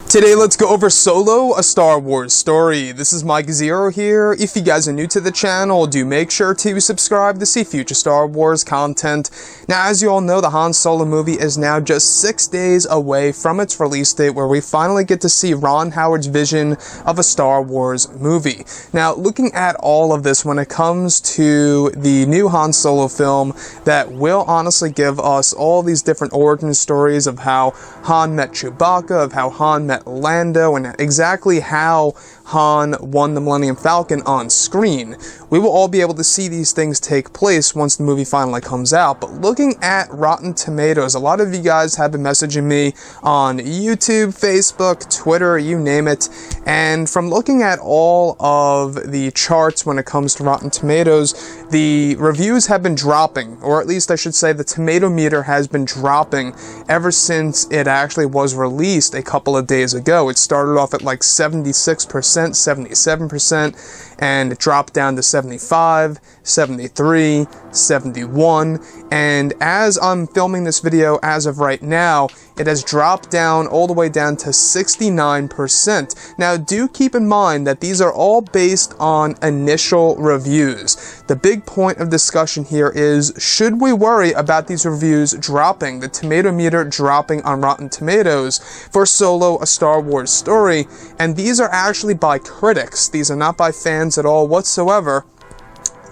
Today, let's go over Solo, a Star Wars story. This is Mike Zero here. If you guys are new to the channel, do make sure to subscribe to see future Star Wars content. Now, as you all know, the Han Solo movie is now just 6 days away from its release date, where we finally get to see Ron Howard's vision of a Star Wars movie. Now, looking at all of this when it comes to the new Han Solo film that will honestly give us all these different origin stories of how Han met Chewbacca, of how Han met Lando, and exactly how Han won the Millennium Falcon on screen. We will all be able to see these things take place once the movie finally comes out. But looking at Rotten Tomatoes, a lot of you guys have been messaging me on YouTube, Facebook, Twitter, you name it, and from looking at all of the charts when it comes to Rotten Tomatoes, the reviews have been dropping, or at least I should say the tomato meter has been dropping ever since it actually was released a couple of days ago. It started off at like 76%, 77%, and it dropped down to 75, 73, 71, and as I'm filming this video as of right now, it has dropped down all the way down to 69%. Now, do keep in mind that these are all based on initial reviews. The big point of discussion here is, should we worry about these reviews dropping, the tomato meter dropping on Rotten Tomatoes for Solo, a Star Wars story? And these are actually by critics. These are not by fans at all whatsoever.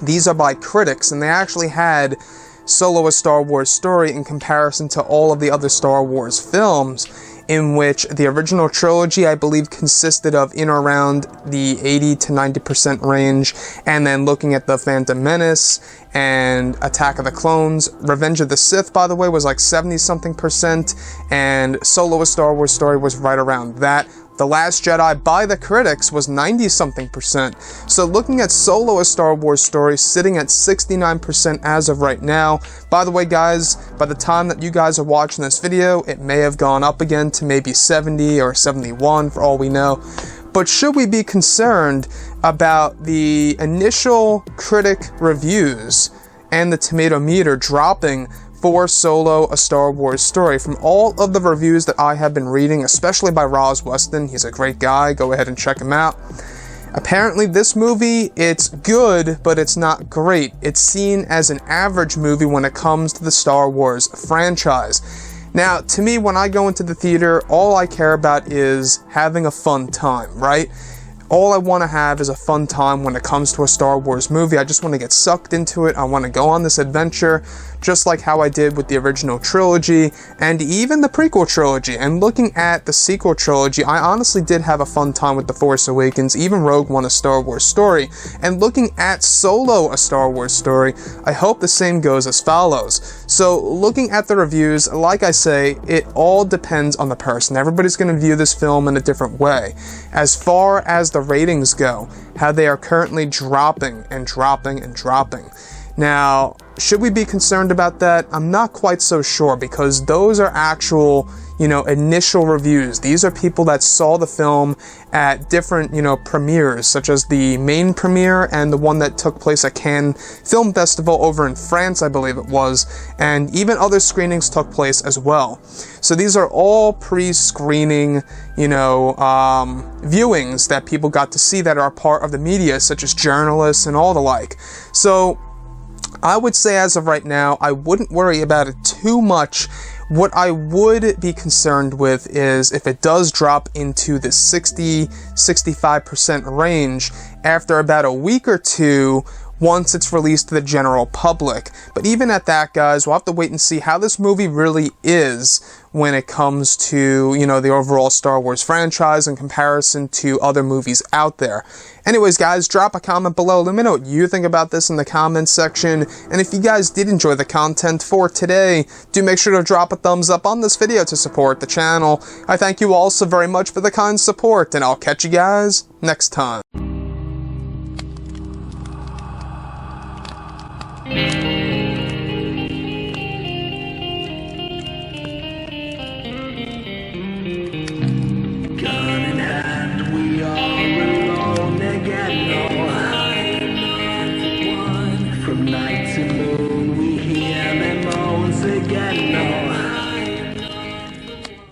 These are by critics, and they actually had Solo, a Star Wars story in comparison to all of the other Star Wars films, in which the original trilogy, I believe, consisted of in or around the 80 to 90% range, and then looking at The Phantom Menace and Attack of the Clones. Revenge of the Sith, by the way, was like 70-something%, and Solo, a Star Wars story was right around that. The Last Jedi, by the critics, was 90-something%. So looking at Solo, a Star Wars story, sitting at 69% as of right now. By the way, guys, by the time that you guys are watching this video, it may have gone up again to maybe 70 or 71 for all we know. But should we be concerned about the initial critic reviews and the tomato meter dropping for Solo, a Star Wars story? From all of the reviews that I have been reading, especially by Roz Weston, he's a great guy, go ahead and check him out. Apparently this movie, it's good, but it's not great. It's seen as an average movie when it comes to the Star Wars franchise. Now, to me, when I go into the theater, all I care about is having a fun time, right? All I want to have is a fun time when it comes to a Star Wars movie. I just want to get sucked into it. I want to go on this adventure, just like how I did with the original trilogy, and even the prequel trilogy. And looking at the sequel trilogy, I honestly did have a fun time with The Force Awakens, even Rogue One, a Star Wars story. And looking at Solo, a Star Wars story, I hope the same goes as follows. So, looking at the reviews, like I say, it all depends on the person. Everybody's going to view this film in a different way. As far as the ratings go, how they are currently dropping and dropping and dropping. Now, should we be concerned about that? I'm not quite so sure, because those are actual, initial reviews. These are people that saw the film at different, premieres, such as the main premiere and the one that took place at Cannes Film Festival over in France, I believe it was, and even other screenings took place as well. So these are all pre-screening, viewings that people got to see that are part of the media, such as journalists and all the like. So I would say as of right now, I wouldn't worry about it too much. What I would be concerned with is if it does drop into the 60-65% range after about a week or two once it's released to the general public. But even at that, guys, we'll have to wait and see how this movie really is when it comes to, the overall Star Wars franchise in comparison to other movies out there. Anyways, guys, drop a comment below. Let me know what you think about this in the comments section. And if you guys did enjoy the content for today, do make sure to drop a thumbs up on this video to support the channel. I thank you all so very much for the kind support, and I'll catch you guys next time.